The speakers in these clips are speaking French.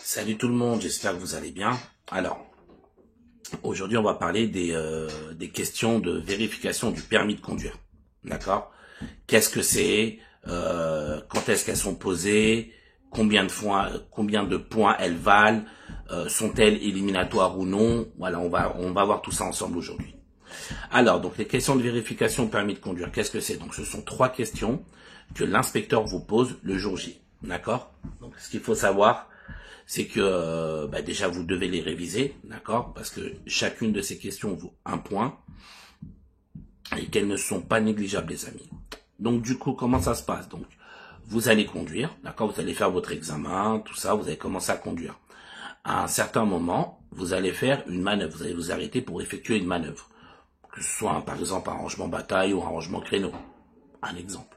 Salut tout le monde, j'espère que vous allez bien. Alors, aujourd'hui on va parler des questions de vérification du permis de conduire. D'accord? Qu'est-ce que c'est? Quand est-ce qu'elles sont posées? Combien de points elles valent? Sont-elles éliminatoires ou non? Voilà, on va voir tout ça ensemble aujourd'hui. Alors, donc les questions de vérification de permis de conduire, qu'est-ce que c'est? Donc ce sont 3 questions que l'inspecteur vous pose le jour J. D'accord? Donc ce qu'il faut savoir, c'est que déjà vous devez les réviser, d'accord? Parce que chacune de ces questions vaut 1 point et qu'elles ne sont pas négligeables, les amis. Donc du coup, comment ça se passe? Donc vous allez conduire, d'accord? Vous allez faire votre examen, tout ça, vous allez commencer à conduire. À un certain moment, vous allez faire une manœuvre, vous allez vous arrêter pour effectuer une manœuvre. Que ce soit par exemple un rangement bataille ou un rangement créneau, un exemple.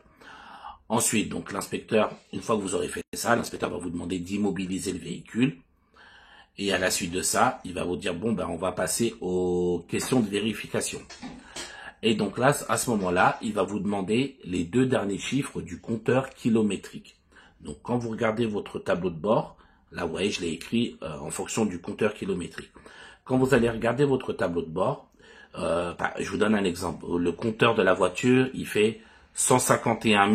Ensuite, donc l'inspecteur, une fois que vous aurez fait ça, l'inspecteur va vous demander d'immobiliser le véhicule. Et à la suite de ça, il va vous dire, bon, on va passer aux questions de vérification. Et donc là, à ce moment-là, il va vous demander les 2 derniers chiffres du compteur kilométrique. Donc quand vous regardez votre tableau de bord, là, vous voyez, je l'ai écrit en fonction du compteur kilométrique. Quand vous allez regarder votre tableau de bord, je vous donne un exemple. Le compteur de la voiture, il fait 151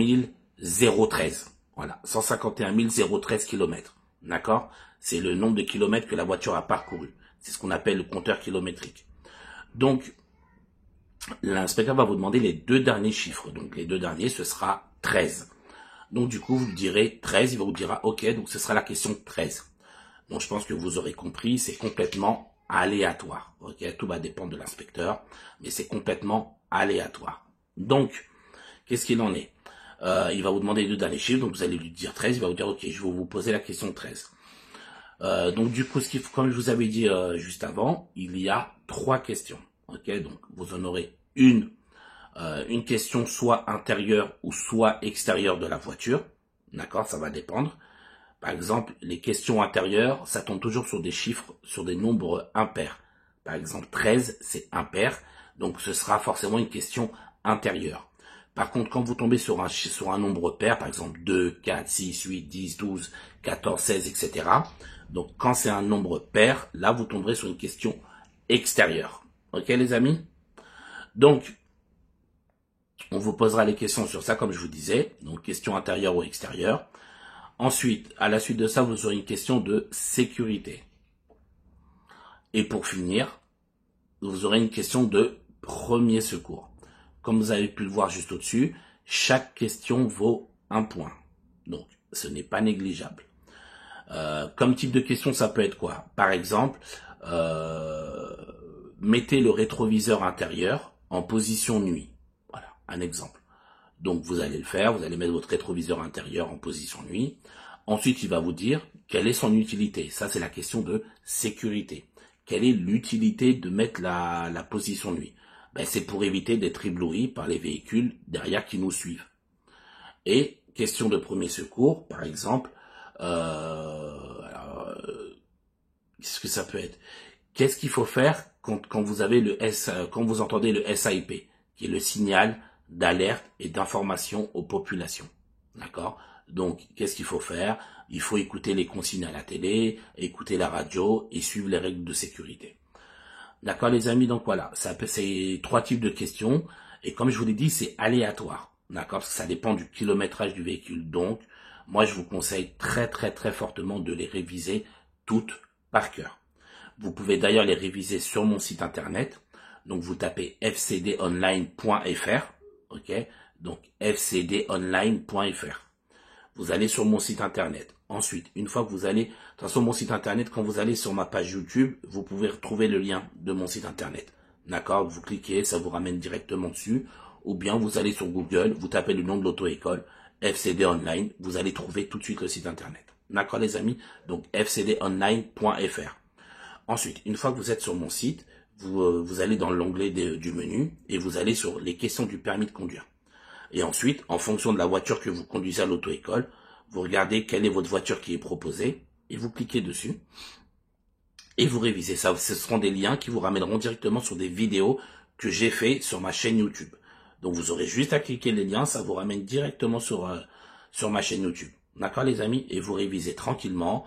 013. Voilà, 151 013 km. D'accord? C'est le nombre de kilomètres que la voiture a parcouru. C'est ce qu'on appelle le compteur kilométrique. Donc, l'inspecteur va vous demander les 2 derniers chiffres. Donc, les 2 derniers, ce sera 13. Donc, du coup, vous direz 13, il vous dira OK, donc ce sera la question 13. Donc, je pense que vous aurez compris, c'est complètement aléatoire. OK, tout va dépendre de l'inspecteur, mais c'est complètement aléatoire. Donc, qu'est-ce qu'il en est? Il va vous demander les 2 derniers chiffres, donc vous allez lui dire 13, il va vous dire OK, je vais vous poser la question 13. Donc du coup, comme je vous avais dit juste avant, il y a 3 questions. OK, donc vous en aurez une question soit intérieure ou soit extérieure de la voiture. D'accord, ça va dépendre. Par exemple, les questions intérieures, ça tombe toujours sur des chiffres, sur des nombres impairs. Par exemple, 13, c'est impair, donc ce sera forcément une question intérieure. Par contre, quand vous tombez sur un nombre pair, par exemple 2, 4, 6, 8, 10, 12, 14, 16, etc. Donc quand c'est un nombre pair, là vous tomberez sur une question extérieure. Ok les amis? Donc, on vous posera les questions sur ça comme je vous disais. Donc question intérieure ou extérieure. Ensuite, à la suite de ça, vous aurez une question de sécurité. Et pour finir, vous aurez une question de premier secours. Comme vous avez pu le voir juste au-dessus, chaque question vaut 1 point. Donc, ce n'est pas négligeable. Comme type de question, ça peut être quoi? Par exemple, mettez le rétroviseur intérieur en position nuit. Voilà, un exemple. Donc, vous allez le faire, vous allez mettre votre rétroviseur intérieur en position nuit. Ensuite, il va vous dire quelle est son utilité. Ça, c'est la question de sécurité. Quelle est l'utilité de mettre la position nuit? C'est pour éviter d'être ébloui par les véhicules derrière qui nous suivent. Et question de premier secours, par exemple, qu'est-ce que ça peut être? Qu'est-ce qu'il faut faire quand vous avez quand vous entendez le SAIP, qui est le signal d'alerte et d'information aux populations? D'accord? Donc, qu'est-ce qu'il faut faire? Il faut écouter les consignes à la télé, écouter la radio et suivre les règles de sécurité. D'accord les amis? Donc voilà, c'est 3 types de questions. Et comme je vous l'ai dit, c'est aléatoire. D'accord? Parce que ça dépend du kilométrage du véhicule. Donc, moi je vous conseille très très très fortement de les réviser toutes par cœur. Vous pouvez d'ailleurs les réviser sur mon site internet. Donc vous tapez fcdonline.fr. Ok? Donc fcdonline.fr. Vous allez sur mon site internet. Ensuite, une fois que vous allez, de toute façon, mon site internet, quand vous allez sur ma page YouTube, vous pouvez retrouver le lien de mon site internet. D'accord? Vous cliquez, ça vous ramène directement dessus. Ou bien vous allez sur Google, vous tapez le nom de l'auto-école, FCD Online, vous allez trouver tout de suite le site internet. D'accord les amis? Donc fcdonline.fr. Ensuite, une fois que vous êtes sur mon site, vous allez dans l'onglet du menu et vous allez sur les questions du permis de conduire. Et ensuite, en fonction de la voiture que vous conduisez à l'auto-école, vous regardez quelle est votre voiture qui est proposée et vous cliquez dessus et vous révisez ça. Ce seront des liens qui vous ramèneront directement sur des vidéos que j'ai fait sur ma chaîne YouTube. Donc vous aurez juste à cliquer les liens, ça vous ramène directement sur ma chaîne YouTube. D'accord les amis? Et vous révisez tranquillement.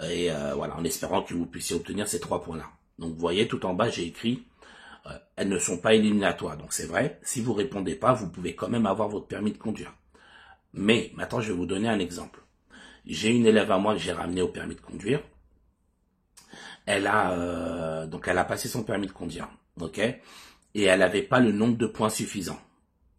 Et voilà, en espérant que vous puissiez obtenir ces 3 points-là. Donc vous voyez, tout en bas, j'ai écrit elles ne sont pas éliminatoires. Donc c'est vrai, si vous répondez pas, vous pouvez quand même avoir votre permis de conduire. Mais maintenant, je vais vous donner un exemple. J'ai une élève à moi que j'ai ramenée au permis de conduire. Elle a passé son permis de conduire, ok, et elle n'avait pas le nombre de points suffisant,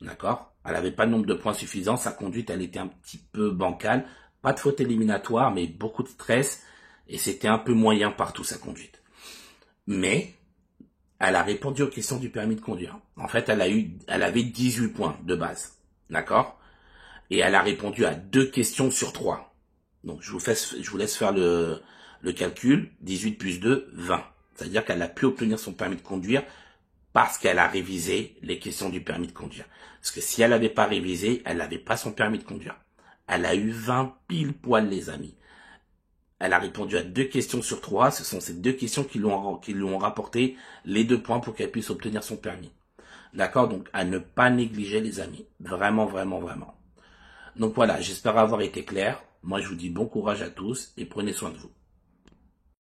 d'accord. Elle n'avait pas le nombre de points suffisant. Sa conduite, elle était un petit peu bancale, pas de faute éliminatoire, mais beaucoup de stress, et c'était un peu moyen partout sa conduite. Mais elle a répondu aux questions du permis de conduire. En fait, elle avait 18 points de base, d'accord, et elle a répondu à 2 questions sur 3. Donc je vous laisse faire le calcul. 18 plus 2, 20. C'est-à-dire qu'elle a pu obtenir son permis de conduire parce qu'elle a révisé les questions du permis de conduire. Parce que si elle n'avait pas révisé, elle n'avait pas son permis de conduire. Elle a eu 20 pile poil, les amis. Elle a répondu à 2 questions sur 3. Ce sont ces 2 questions qui lui ont rapporté les 2 points pour qu'elle puisse obtenir son permis. D'accord? Donc, à ne pas négliger, les amis. Vraiment, vraiment, vraiment. Donc voilà, j'espère avoir été clair. Moi, je vous dis bon courage à tous et prenez soin de vous.